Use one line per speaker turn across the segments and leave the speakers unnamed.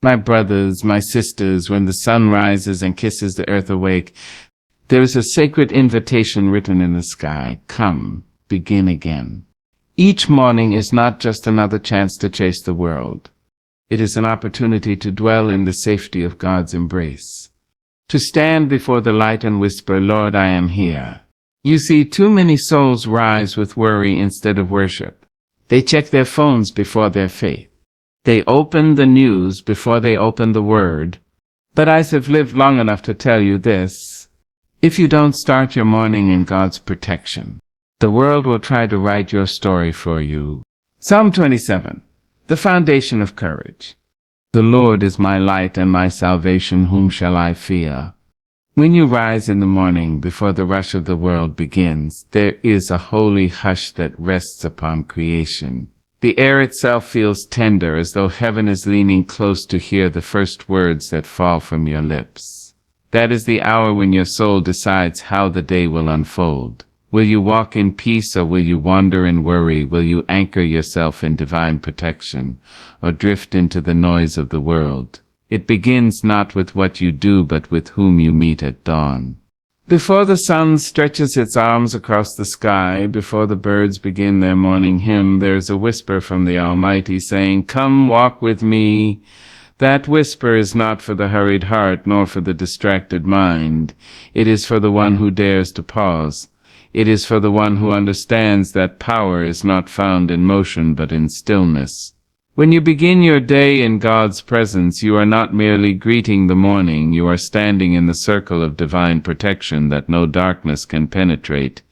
My brothers, my sisters, when the sun rises and kisses the earth awake, there is a sacred invitation written in the sky. Come, begin again. Each morning is not just another chance to chase the world. It is an opportunity to dwell in the safety of God's embrace. To stand before the light and whisper, Lord, I am here. You see, too many souls rise with worry instead of worship. They check their phones before their faith. They open the news before they open the Word. But I have lived long enough to tell you this. If you don't start your morning in God's protection, the world will try to write your story for you. Psalm 27, the foundation of courage. The Lord is my light and my salvation, whom shall I fear? When you rise in the morning before the rush of the world begins, there is a holy hush that rests upon creation. The air itself feels tender, as though heaven is leaning close to hear the first words that fall from your lips. That is the hour when your soul decides how the day will unfold. Will you walk in peace, or will you wander in worry? Will you anchor yourself in divine protection, or drift into the noise of the world? It begins not with what you do, but with whom you meet at dawn. Before the sun stretches its arms across the sky, before the birds begin their morning hymn, there is a whisper from the Almighty saying, Come walk with me. That whisper is not for the hurried heart, nor for the distracted mind. It is for the one who dares to pause. It is for the one who understands that power is not found in motion, but in stillness. When you begin your day in God's presence, you are not merely greeting the morning, you are standing in the circle of divine protection that no darkness can penetrate.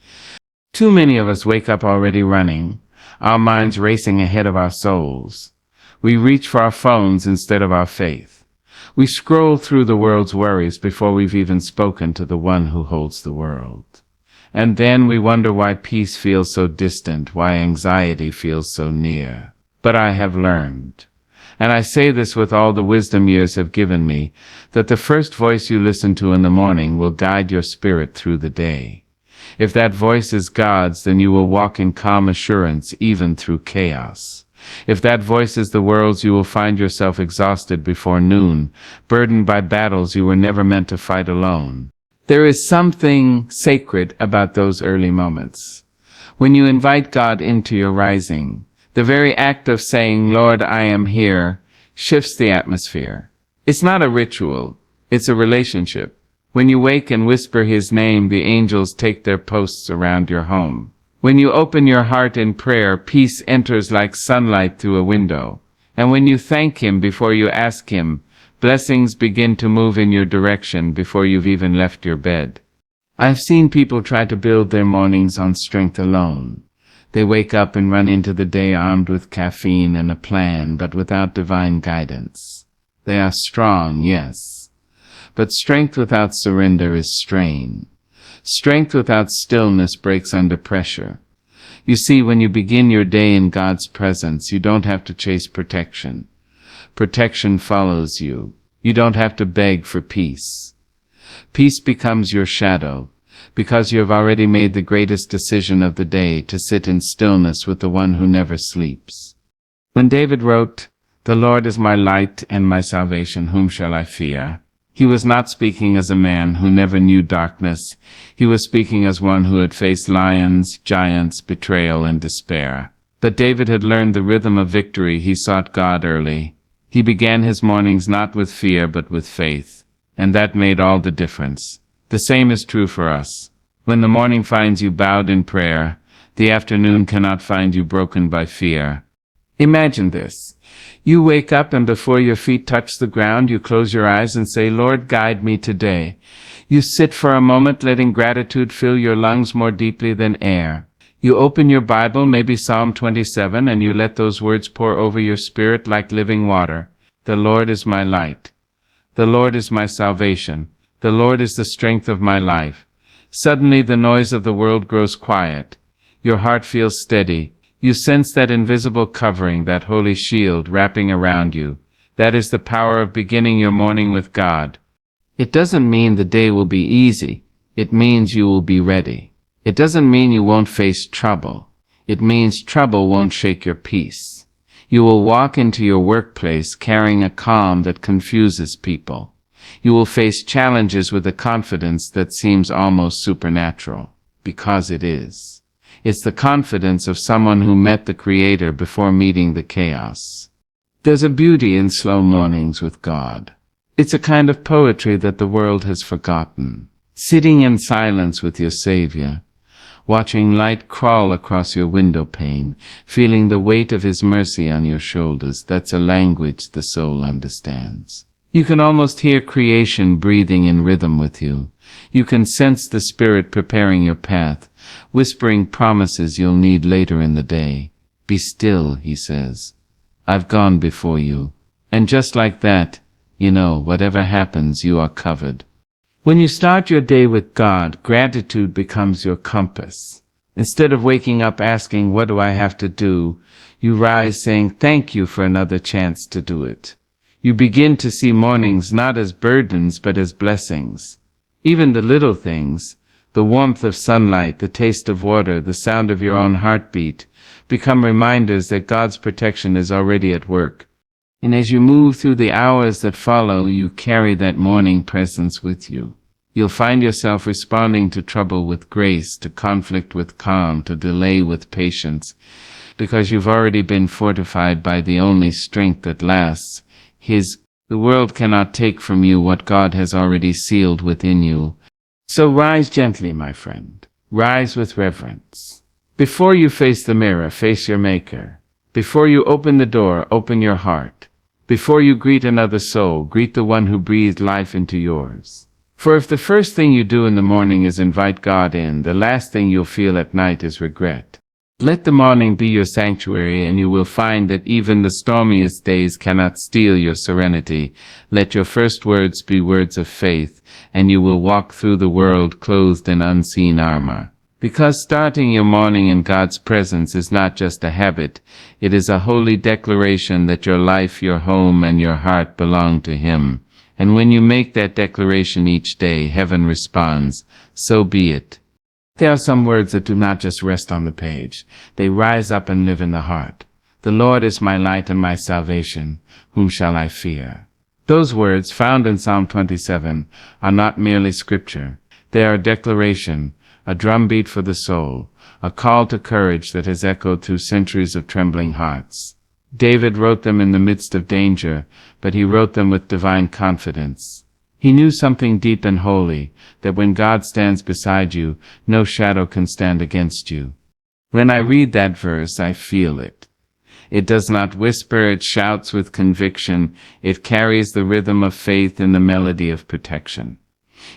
Too many of us wake up already running, our minds racing ahead of our souls. We reach for our phones instead of our faith. We scroll through the world's worries before we've even spoken to the one who holds the world. And then we wonder why peace feels so distant, why anxiety feels so near. But I have learned, and I say this with all the wisdom years have given me, that the first voice you listen to in the morning will guide your spirit through the day. If that voice is God's, then you will walk in calm assurance even through chaos. If that voice is the world's, you will find yourself exhausted before noon, burdened by battles you were never meant to fight alone. There is something sacred about those early moments. When you invite God into your rising, the very act of saying, Lord, I am here, shifts the atmosphere. It's not a ritual, it's a relationship. When you wake and whisper His name, the angels take their posts around your home. When you open your heart in prayer, peace enters like sunlight through a window. And when you thank Him before you ask Him, blessings begin to move in your direction before you've even left your bed. I've seen people try to build their mornings on strength alone. They wake up and run into the day armed with caffeine and a plan, but without divine guidance. They are strong, yes, but strength without surrender is strain. Strength without stillness breaks under pressure. You see, when you begin your day in God's presence, you don't have to chase protection. Protection follows you. You don't have to beg for peace. Peace becomes your shadow, because you have already made the greatest decision of the day, to sit in stillness with the one who never sleeps. When David wrote, The Lord is my light and my salvation, whom shall I fear? He was not speaking as a man who never knew darkness. He was speaking as one who had faced lions, giants, betrayal, and despair. But David had learned the rhythm of victory. He sought God early. He began his mornings not with fear, but with faith. And that made all the difference. The same is true for us. When the morning finds you bowed in prayer, the afternoon cannot find you broken by fear. Imagine this. You wake up, and before your feet touch the ground, you close your eyes and say, Lord, guide me today. You sit for a moment, letting gratitude fill your lungs more deeply than air. You open your Bible, maybe Psalm 27, and you let those words pour over your spirit like living water. The Lord is my light. The Lord is my salvation. The Lord is the strength of my life. Suddenly the noise of the world grows quiet. Your heart feels steady. You sense that invisible covering, that holy shield wrapping around you. That is the power of beginning your morning with God. It doesn't mean the day will be easy. It means you will be ready. It doesn't mean you won't face trouble. It means trouble won't shake your peace. You will walk into your workplace carrying a calm that confuses people. You will face challenges with a confidence that seems almost supernatural, because it is. It's the confidence of someone who met the Creator before meeting the chaos. There's a beauty in slow mornings with God. It's a kind of poetry that the world has forgotten. Sitting in silence with your Savior, watching light crawl across your window pane, feeling the weight of His mercy on your shoulders, that's a language the soul understands. You can almost hear creation breathing in rhythm with you. You can sense the Spirit preparing your path, whispering promises you'll need later in the day. Be still, He says. I've gone before you. And just like that, you know, whatever happens, you are covered. When you start your day with God, gratitude becomes your compass. Instead of waking up asking, what do I have to do? You rise saying, thank you for another chance to do it. You begin to see mornings not as burdens, but as blessings. Even the little things, the warmth of sunlight, the taste of water, the sound of your own heartbeat, become reminders that God's protection is already at work. And as you move through the hours that follow, you carry that morning presence with you. You'll find yourself responding to trouble with grace, to conflict with calm, to delay with patience, because you've already been fortified by the only strength that lasts, His. The world cannot take from you what God has already sealed within you. So rise gently, my friend. Rise with reverence. Before you face the mirror, face your Maker. Before you open the door, open your heart. Before you greet another soul, greet the one who breathed life into yours. For if the first thing you do in the morning is invite God in, the last thing you'll feel at night is regret. Let the morning be your sanctuary, and you will find that even the stormiest days cannot steal your serenity. Let your first words be words of faith, and you will walk through the world clothed in unseen armor. Because starting your morning in God's presence is not just a habit, it is a holy declaration that your life, your home, and your heart belong to Him. And when you make that declaration each day, heaven responds, so be it. There are some words that do not just rest on the page. They rise up and live in the heart. The Lord is my light and my salvation. Whom shall I fear? Those words, found in Psalm 27, are not merely scripture. They are a declaration, a drumbeat for the soul, a call to courage that has echoed through centuries of trembling hearts. David wrote them in the midst of danger, but he wrote them with divine confidence. He knew something deep and holy, that when God stands beside you, no shadow can stand against you. When I read that verse, I feel it. It does not whisper, it shouts with conviction. It carries the rhythm of faith and the melody of protection.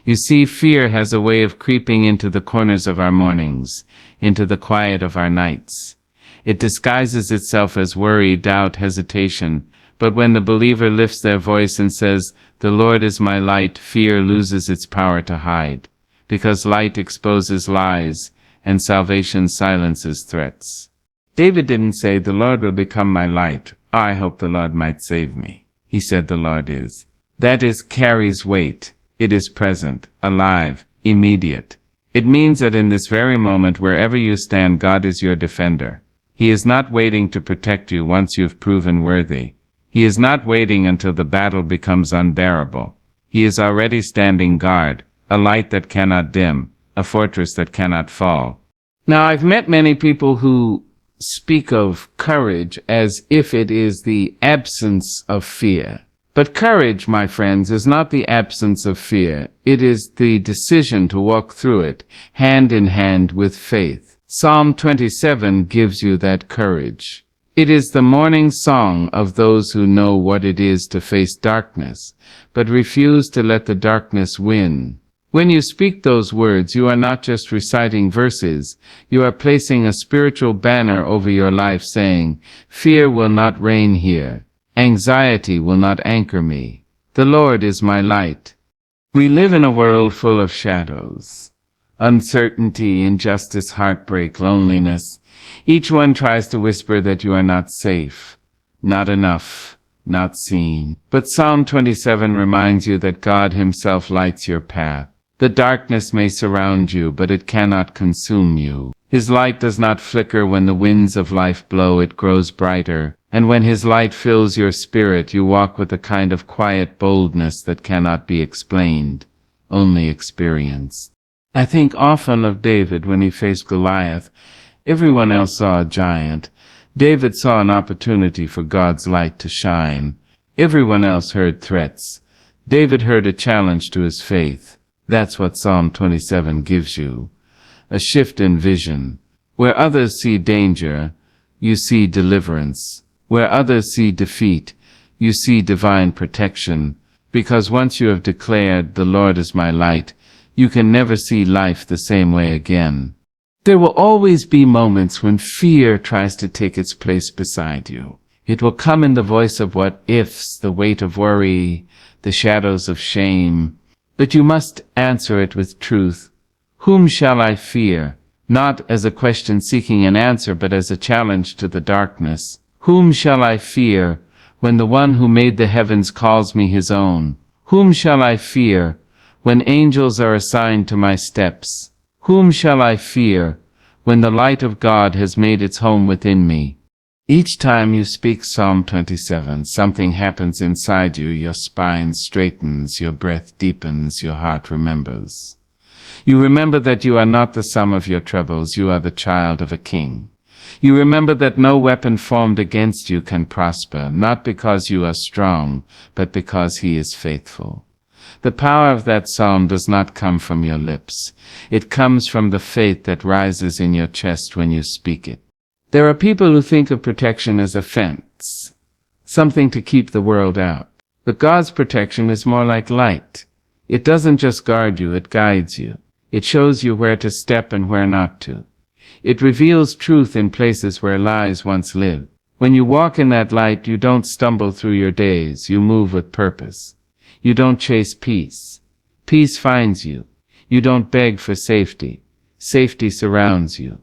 You see, fear has a way of creeping into the corners of our mornings, into the quiet of our nights. It disguises itself as worry, doubt, hesitation, but when the believer lifts their voice and says, the Lord is my light, fear loses its power to hide, because light exposes lies, and salvation silences threats. David didn't say, the Lord will become my light. I hope the Lord might save me. He said, the Lord is. That is, carries weight. It is present, alive, immediate. It means that in this very moment, wherever you stand, God is your defender. He is not waiting to protect you once you've proven worthy. He is not waiting until the battle becomes unbearable. He is already standing guard, a light that cannot dim, a fortress that cannot fall. Now, I've met many people who speak of courage as if it is the absence of fear. But courage, my friends, is not the absence of fear. It is the decision to walk through it, hand in hand with faith. Psalm 27 gives you that courage. It is the morning song of those who know what it is to face darkness, but refuse to let the darkness win. When you speak those words, you are not just reciting verses, you are placing a spiritual banner over your life saying, fear will not reign here. Anxiety will not anchor me. The Lord is my light. We live in a world full of shadows. Uncertainty, injustice, heartbreak, loneliness. Each one tries to whisper that you are not safe, not enough, not seen. But Psalm 27 reminds you that God Himself lights your path. The darkness may surround you, but it cannot consume you. His light does not flicker when the winds of life blow. It grows brighter, And when his light fills your spirit, you walk with a kind of quiet boldness that cannot be explained, only experienced. I think often of David when he faced Goliath. Everyone else saw a giant. David saw an opportunity for God's light to shine. Everyone else heard threats. David heard a challenge to his faith. That's what Psalm 27 gives you. A shift in vision. Where others see danger, you see deliverance. Where others see defeat, you see divine protection. Because once you have declared, "The Lord is my light," you can never see life the same way again. There will always be moments when fear tries to take its place beside you. It will come in the voice of what ifs, the weight of worry, the shadows of shame. But you must answer it with truth. Whom shall I fear? Not as a question seeking an answer, but as a challenge to the darkness. Whom shall I fear when the one who made the heavens calls me his own? Whom shall I fear when angels are assigned to my steps? Whom shall I fear when the light of God has made its home within me? Each time you speak Psalm 27, something happens inside you. Your spine straightens, your breath deepens, your heart remembers. You remember that you are not the sum of your troubles, you are the child of a king. You remember that no weapon formed against you can prosper, not because you are strong, but because he is faithful. The power of that psalm does not come from your lips. It comes from the faith that rises in your chest when you speak it. There are people who think of protection as a fence, something to keep the world out. But God's protection is more like light. It doesn't just guard you, it guides you. It shows you where to step and where not to. It reveals truth in places where lies once lived. When you walk in that light, you don't stumble through your days, you move with purpose. You don't chase peace. Peace finds you. You don't beg for safety. Safety surrounds you.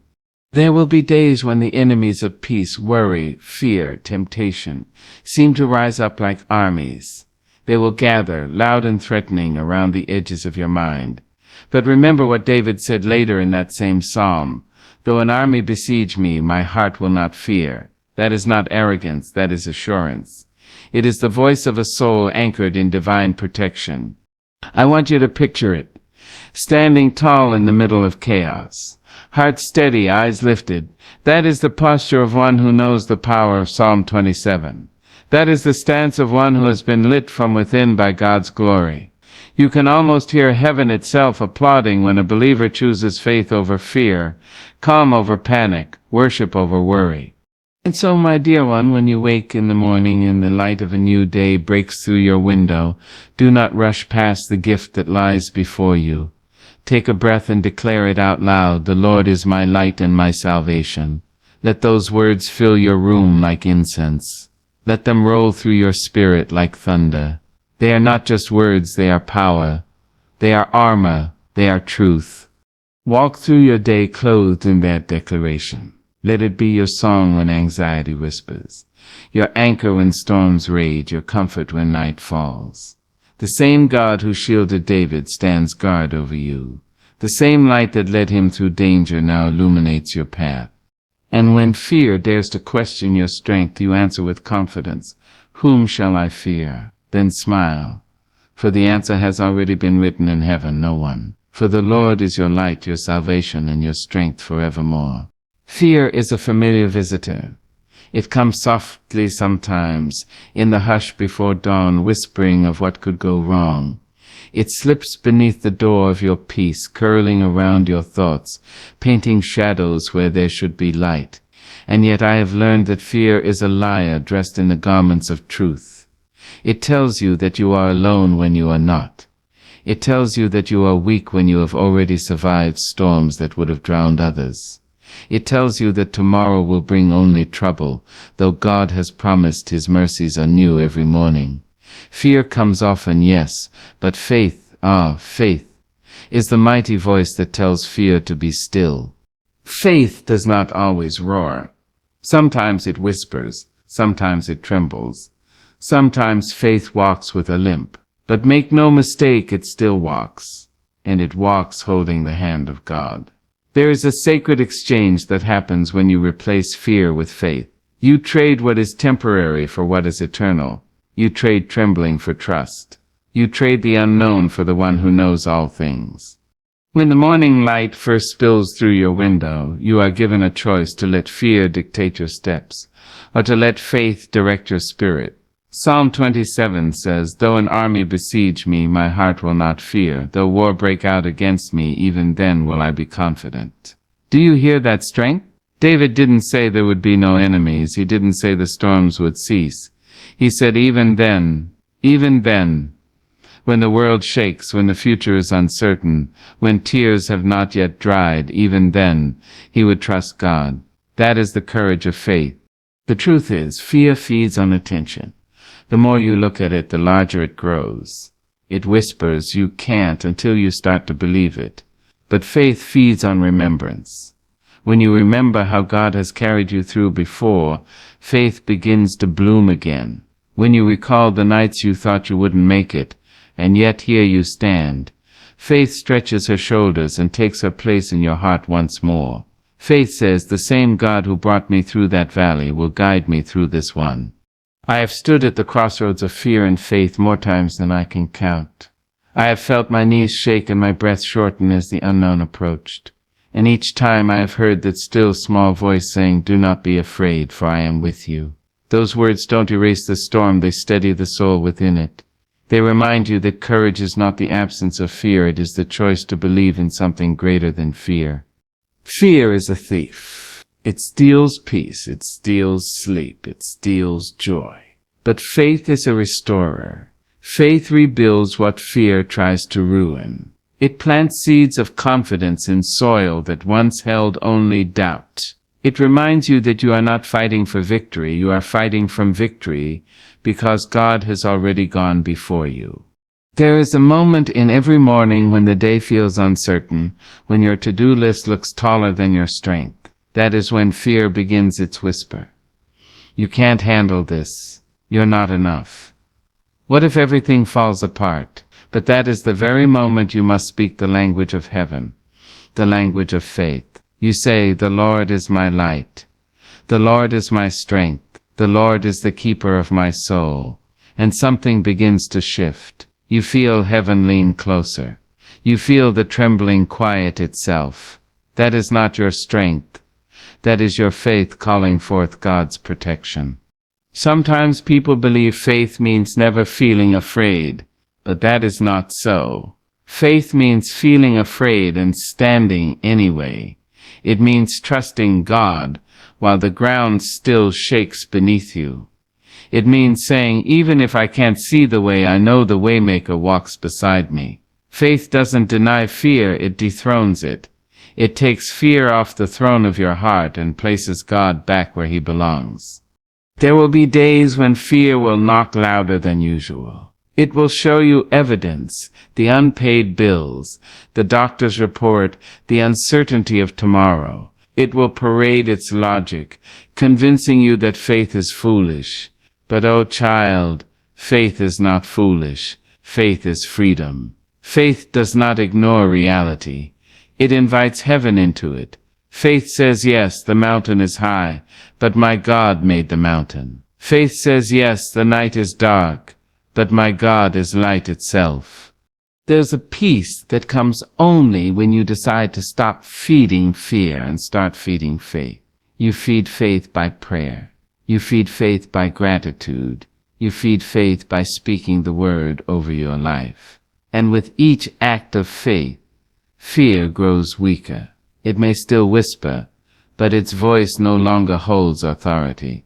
There will be days when the enemies of peace, worry, fear, temptation, seem to rise up like armies. They will gather, loud and threatening, around the edges of your mind. But remember what David said later in that same psalm. Though an army besiege me, my heart will not fear. That is not arrogance, that is assurance. It is the voice of a soul anchored in divine protection. I want you to picture it, standing tall in the middle of chaos. Heart steady, eyes lifted. That is the posture of one who knows the power of Psalm 27. That is the stance of one who has been lit from within by God's glory. You can almost hear heaven itself applauding when a believer chooses faith over fear, calm over panic, worship over worry. And so, my dear one, when you wake in the morning and the light of a new day breaks through your window, do not rush past the gift that lies before you. Take a breath and declare it out loud. The Lord is my light and my salvation. Let those words fill your room like incense. Let them roll through your spirit like thunder. They are not just words, they are power. They are armor. They are truth. Walk through your day clothed in that declaration. Let it be your song when anxiety whispers, your anchor when storms rage, your comfort when night falls. The same God who shielded David stands guard over you. The same light that led him through danger now illuminates your path. And when fear dares to question your strength, you answer with confidence, "Whom shall I fear?" Then smile, for the answer has already been written in heaven, no one. For the Lord is your light, your salvation, and your strength forevermore. Fear is a familiar visitor. It comes softly sometimes, in the hush before dawn, whispering of what could go wrong. It slips beneath the door of your peace, curling around your thoughts, painting shadows where there should be light. And yet I have learned that fear is a liar dressed in the garments of truth. It tells you that you are alone when you are not. It tells you that you are weak when you have already survived storms that would have drowned others. It tells you that tomorrow will bring only trouble, though God has promised his mercies are new every morning. Fear comes often, yes, but faith, faith, is the mighty voice that tells fear to be still. Faith does not always roar. Sometimes it whispers, sometimes it trembles. Sometimes faith walks with a limp. But make no mistake, it still walks, and it walks holding the hand of God. There is a sacred exchange that happens when you replace fear with faith. You trade what is temporary for what is eternal. You trade trembling for trust. You trade the unknown for the one who knows all things. When the morning light first spills through your window, you are given a choice to let fear dictate your steps, or to let faith direct your spirit. Psalm 27 says, "Though an army besiege me, my heart will not fear. Though war break out against me, even then will I be confident." Do you hear that strength? David didn't say there would be no enemies. He didn't say the storms would cease. He said, even then, when the world shakes, when the future is uncertain, when tears have not yet dried, even then, he would trust God. That is the courage of faith. The truth is, fear feeds on attention. The more you look at it, the larger it grows. It whispers, you can't, until you start to believe it. But faith feeds on remembrance. When you remember how God has carried you through before, faith begins to bloom again. When you recall the nights you thought you wouldn't make it, and yet here you stand, faith stretches her shoulders and takes her place in your heart once more. Faith says, the same God who brought me through that valley will guide me through this one. I have stood at the crossroads of fear and faith more times than I can count. I have felt my knees shake and my breath shorten as the unknown approached. And each time I have heard that still small voice saying, "Do not be afraid, for I am with you." Those words don't erase the storm, they steady the soul within it. They remind you that courage is not the absence of fear, it is the choice to believe in something greater than fear. Fear is a thief. It steals peace, it steals sleep, it steals joy. But faith is a restorer. Faith rebuilds what fear tries to ruin. It plants seeds of confidence in soil that once held only doubt. It reminds you that you are not fighting for victory, you are fighting from victory, because God has already gone before you. There is a moment in every morning when the day feels uncertain, when your to-do list looks taller than your strength. That is when fear begins its whisper. You can't handle this. You're not enough. What if everything falls apart? But that is the very moment you must speak the language of heaven, the language of faith. You say, "The Lord is my light. The Lord is my strength. The Lord is the keeper of my soul." And something begins to shift. You feel heaven lean closer. You feel the trembling quiet itself. That is not your strength. That is your faith calling forth God's protection. Sometimes people believe faith means never feeling afraid, but that is not so. Faith means feeling afraid and standing anyway. It means trusting God while the ground still shakes beneath you. It means saying, even if I can't see the way, I know the Waymaker walks beside me. Faith doesn't deny fear, it dethrones it. It takes fear off the throne of your heart and places God back where he belongs. There will be days when fear will knock louder than usual. It will show you evidence, the unpaid bills, the doctor's report, the uncertainty of tomorrow. It will parade its logic, convincing you that faith is foolish. But oh child, faith is not foolish. Faith is freedom. Faith does not ignore reality. It invites heaven into it. Faith says, yes, the mountain is high, but my God made the mountain. Faith says, yes, the night is dark, but my God is light itself. There's a peace that comes only when you decide to stop feeding fear and start feeding faith. You feed faith by prayer. You feed faith by gratitude. You feed faith by speaking the word over your life. And with each act of faith, fear grows weaker. It may still whisper, but its voice no longer holds authority.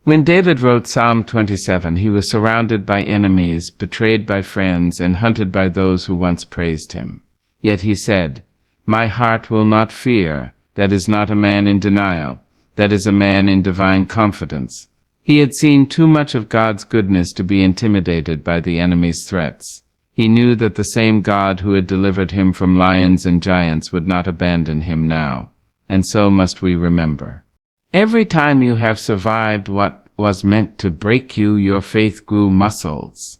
When David wrote Psalm 27, he was surrounded by enemies, betrayed by friends, and hunted by those who once praised him. Yet he said, "My heart will not fear." That is not a man in denial. That is a man in divine confidence. He had seen too much of God's goodness to be intimidated by the enemy's threats. He knew that the same God who had delivered him from lions and giants would not abandon him now. And so must we remember. Every time you have survived what was meant to break you, your faith grew muscles.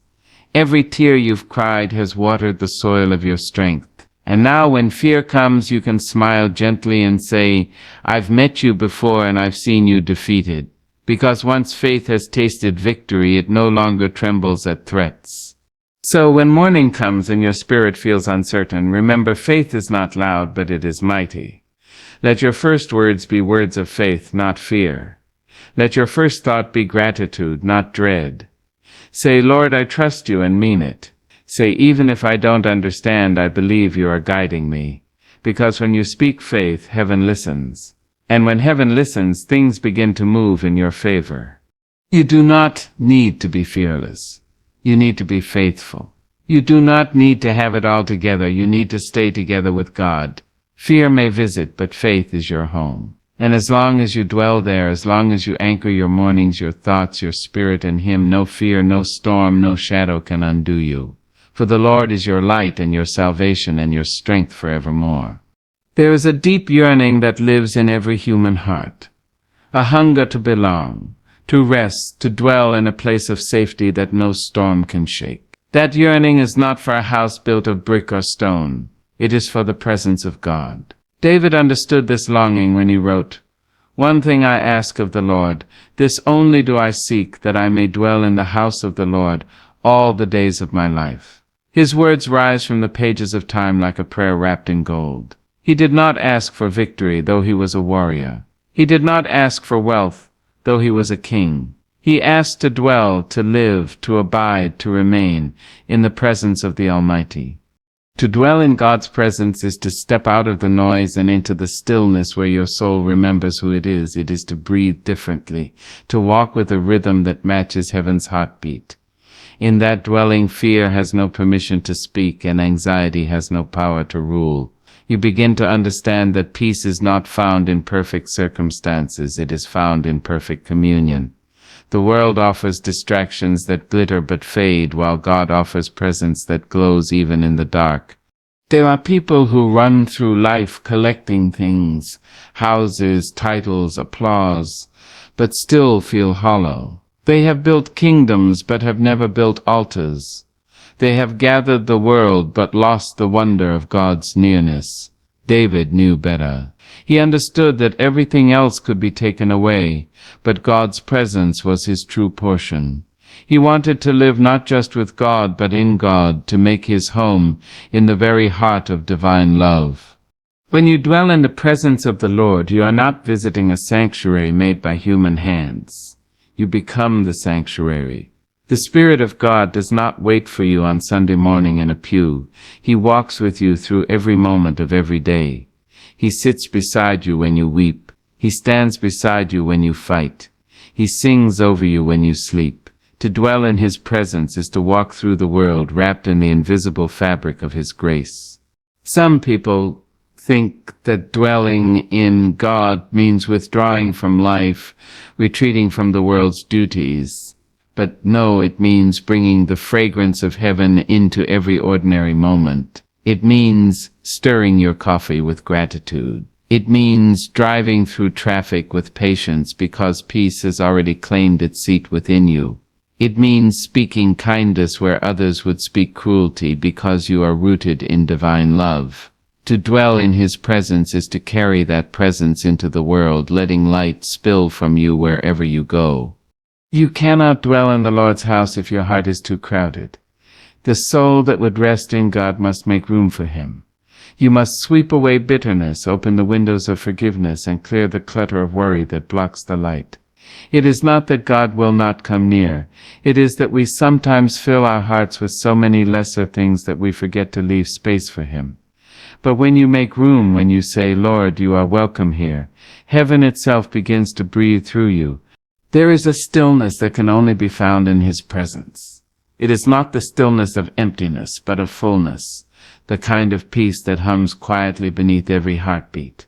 Every tear you've cried has watered the soil of your strength. And now when fear comes, you can smile gently and say, "I've met you before and I've seen you defeated. because once faith has tasted victory, it no longer trembles at threats. So when morning comes and your spirit feels uncertain, remember faith is not loud, but it is mighty. Let your first words be words of faith, not fear. Let your first thought be gratitude, not dread. Say, Lord, I trust you, and mean it. Say, even if I don't understand, I believe you are guiding me. Because when you speak faith, heaven listens. And when heaven listens, things begin to move in your favor. You do not need to be fearless. You need to be faithful. You do not need to have it all together. You need to stay together with God. Fear may visit, but faith is your home. And as long as you dwell there, as long as you anchor your mornings, your thoughts, your spirit in Him, no fear, no storm, no shadow can undo you. For the Lord is your light and your salvation and your strength forevermore. There is a deep yearning that lives in every human heart. A hunger to belong, to rest, to dwell in a place of safety that no storm can shake. That yearning is not for a house built of brick or stone. It is for the presence of God. David understood this longing when he wrote, "One thing I ask of the Lord, this only do I seek, that I may dwell in the house of the Lord all the days of my life." His words rise from the pages of time like a prayer wrapped in gold. He did not ask for victory, though he was a warrior. He did not ask for wealth, though he was a king. He asked to dwell, to live, to abide, to remain in the presence of the Almighty. To dwell in God's presence is to step out of the noise and into the stillness where your soul remembers who it is. It is to breathe differently, to walk with a rhythm that matches heaven's heartbeat. In that dwelling, fear has no permission to speak and anxiety has no power to rule. You begin to understand that peace is not found in perfect circumstances, it is found in perfect communion. The world offers distractions that glitter but fade, while God offers presence that glows even in the dark. There are people who run through life collecting things, houses, titles, applause, but still feel hollow. They have built kingdoms but have never built altars. They have gathered the world but lost the wonder of God's nearness. David knew better. He understood that everything else could be taken away, but God's presence was his true portion. He wanted to live not just with God but in God, to make his home in the very heart of divine love. When you dwell in the presence of the Lord, you are not visiting a sanctuary made by human hands. You become the sanctuary. The Spirit of God does not wait for you on Sunday morning in a pew. He walks with you through every moment of every day. He sits beside you when you weep. He stands beside you when you fight. He sings over you when you sleep. To dwell in His presence is to walk through the world wrapped in the invisible fabric of His grace. Some people think that dwelling in God means withdrawing from life, retreating from the world's duties. But no, it means bringing the fragrance of heaven into every ordinary moment. It means stirring your coffee with gratitude. It means driving through traffic with patience because peace has already claimed its seat within you. It means speaking kindness where others would speak cruelty because you are rooted in divine love. To dwell in His presence is to carry that presence into the world, letting light spill from you wherever you go. You cannot dwell in the Lord's house if your heart is too crowded. The soul that would rest in God must make room for Him. You must sweep away bitterness, open the windows of forgiveness, and clear the clutter of worry that blocks the light. It is not that God will not come near. It is that we sometimes fill our hearts with so many lesser things that we forget to leave space for Him. But when you make room, when you say, "Lord, you are welcome here," heaven itself begins to breathe through you. There is a stillness that can only be found in His presence. It is not the stillness of emptiness, but of fullness, the kind of peace that hums quietly beneath every heartbeat.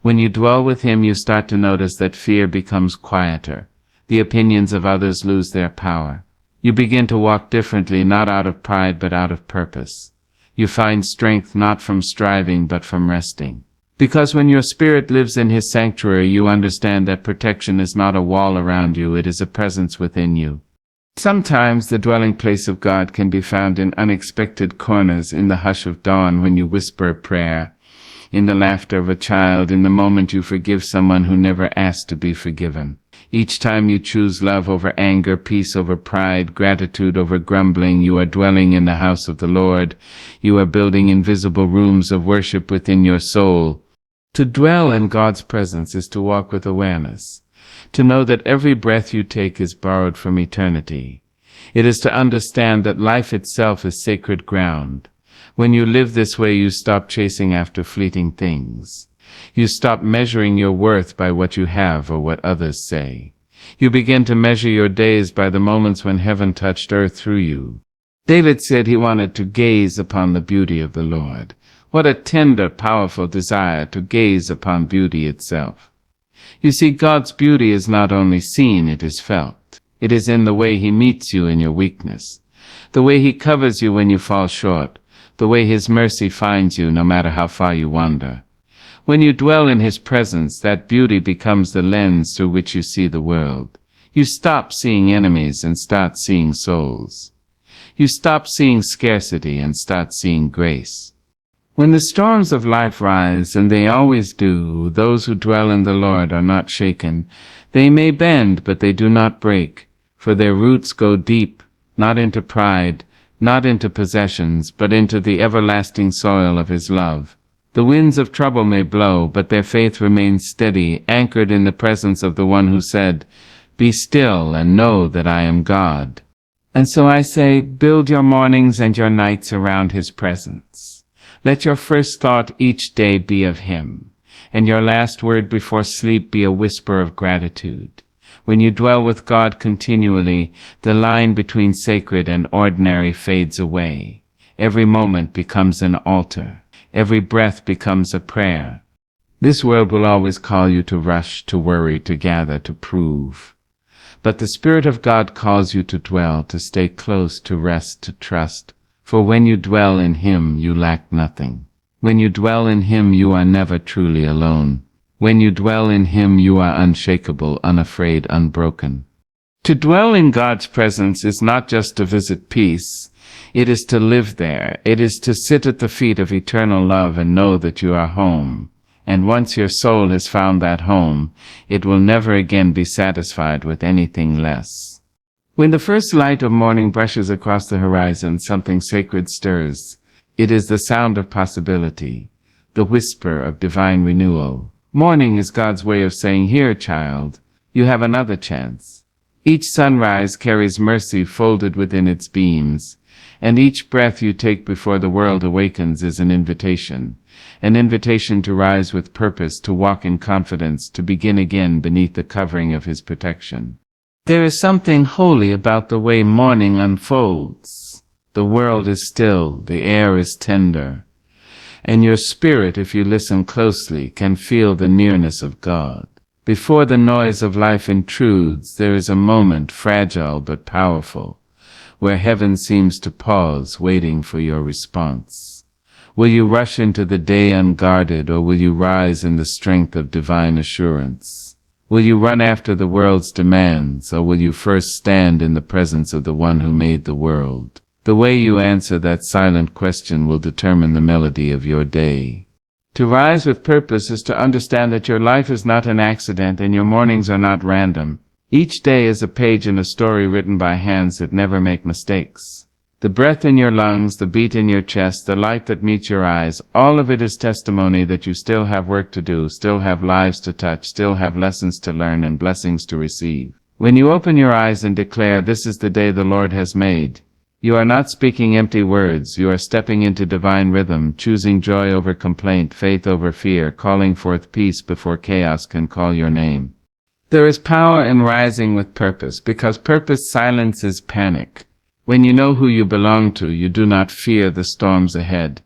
When you dwell with Him, you start to notice that fear becomes quieter. The opinions of others lose their power. You begin to walk differently, not out of pride, but out of purpose. You find strength not from striving, but from resting. Because when your spirit lives in His sanctuary, you understand that protection is not a wall around you, it is a presence within you. Sometimes the dwelling place of God can be found in unexpected corners, in the hush of dawn when you whisper a prayer, in the laughter of a child, in the moment you forgive someone who never asked to be forgiven. Each time you choose love over anger, peace over pride, gratitude over grumbling, you are dwelling in the house of the Lord. You are building invisible rooms of worship within your soul. To dwell in God's presence is to walk with awareness, to know that every breath you take is borrowed from eternity. It is to understand that life itself is sacred ground. When you live this way, you stop chasing after fleeting things. You stop measuring your worth by what you have or what others say. You begin to measure your days by the moments when heaven touched earth through you. David said he wanted to gaze upon the beauty of the Lord. What a tender, powerful desire to gaze upon beauty itself. You see, God's beauty is not only seen, it is felt. It is in the way He meets you in your weakness, the way He covers you when you fall short, the way His mercy finds you no matter how far you wander. When you dwell in His presence, that beauty becomes the lens through which you see the world. You stop seeing enemies and start seeing souls. You stop seeing scarcity and start seeing grace. When the storms of life rise, and they always do, those who dwell in the Lord are not shaken. They may bend, but they do not break, for their roots go deep, not into pride, not into possessions, but into the everlasting soil of His love. The winds of trouble may blow, but their faith remains steady, anchored in the presence of the one who said, "Be still and know that I am God." And so I say, build your mornings and your nights around His presence. Let your first thought each day be of Him, and your last word before sleep be a whisper of gratitude. When you dwell with God continually, the line between sacred and ordinary fades away. Every moment becomes an altar. Every breath becomes a prayer. This world will always call you to rush, to worry, to gather, to prove. But the Spirit of God calls you to dwell, to stay close, to rest, to trust. For when you dwell in Him, you lack nothing. When you dwell in Him, you are never truly alone. When you dwell in Him, you are unshakable, unafraid, unbroken. To dwell in God's presence is not just to visit peace. It is to live there. It is to sit at the feet of eternal love and know that you are home. And once your soul has found that home, it will never again be satisfied with anything less. When the first light of morning brushes across the horizon, something sacred stirs. It is the sound of possibility, the whisper of divine renewal. Morning is God's way of saying, "Here, child, you have another chance." Each sunrise carries mercy folded within its beams, and each breath you take before the world awakens is an invitation to rise with purpose, to walk in confidence, to begin again beneath the covering of His protection. There is something holy about the way morning unfolds. The world is still, the air is tender, and your spirit, if you listen closely, can feel the nearness of God. Before the noise of life intrudes, there is a moment, fragile but powerful, where heaven seems to pause, waiting for your response. Will you rush into the day unguarded, or will you rise in the strength of divine assurance? Will you run after the world's demands, or will you first stand in the presence of the one who made the world? The way you answer that silent question will determine the melody of your day. To rise with purpose is to understand that your life is not an accident and your mornings are not random. Each day is a page in a story written by hands that never make mistakes. The breath in your lungs, the beat in your chest, the light that meets your eyes, all of it is testimony that you still have work to do, still have lives to touch, still have lessons to learn and blessings to receive. When you open your eyes and declare, "This is the day the Lord has made," you are not speaking empty words. You are stepping into divine rhythm, choosing joy over complaint, faith over fear, calling forth peace before chaos can call your name. There is power in rising with purpose, because purpose silences panic. When you know who you belong to, you do not fear the storms ahead.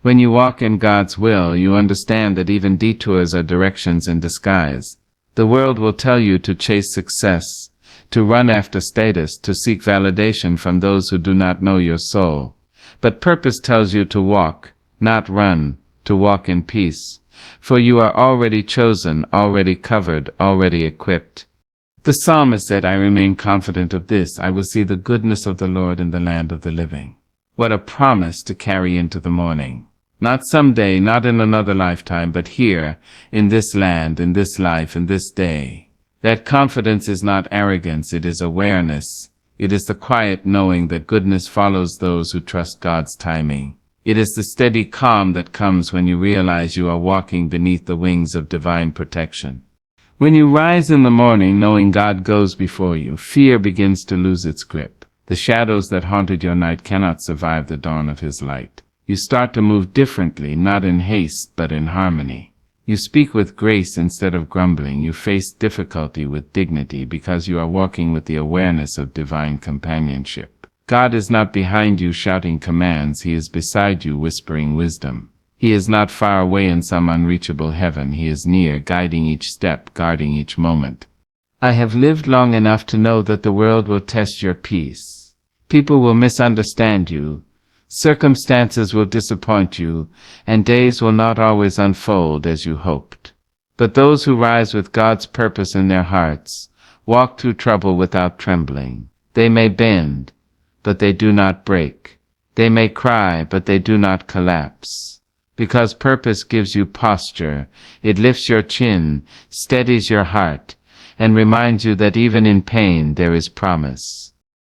When you walk in God's will, you understand that even detours are directions in disguise. The world will tell you to chase success, to run after status, to seek validation from those who do not know your soul. But purpose tells you to walk, not run, to walk in peace. For you are already chosen, already covered, already equipped. The psalmist said, "I remain confident of this, I will see the goodness of the Lord in the land of the living." What a promise to carry into the morning. Not someday, not in another lifetime, but here, in this land, in this life, in this day. That confidence is not arrogance, it is awareness. It is the quiet knowing that goodness follows those who trust God's timing. It is the steady calm that comes when you realize you are walking beneath the wings of divine protection. When you rise in the morning knowing God goes before you, fear begins to lose its grip. The shadows that haunted your night cannot survive the dawn of His light. You start to move differently, not in haste, but in harmony. You speak with grace instead of grumbling. You face difficulty with dignity because you are walking with the awareness of divine companionship. God is not behind you shouting commands. He is beside you whispering wisdom. He is not far away in some unreachable heaven. He is near, guiding each step, guarding each moment. I have lived long enough to know that the world will test your peace. People will misunderstand you. Circumstances will disappoint you, and days will not always unfold as you hoped. But those who rise with God's purpose in their hearts walk through trouble without trembling. They may bend, but they do not break. They may cry, but they do not collapse. Because purpose gives you posture, it lifts your chin, steadies your heart, and reminds you that even in pain there is promise.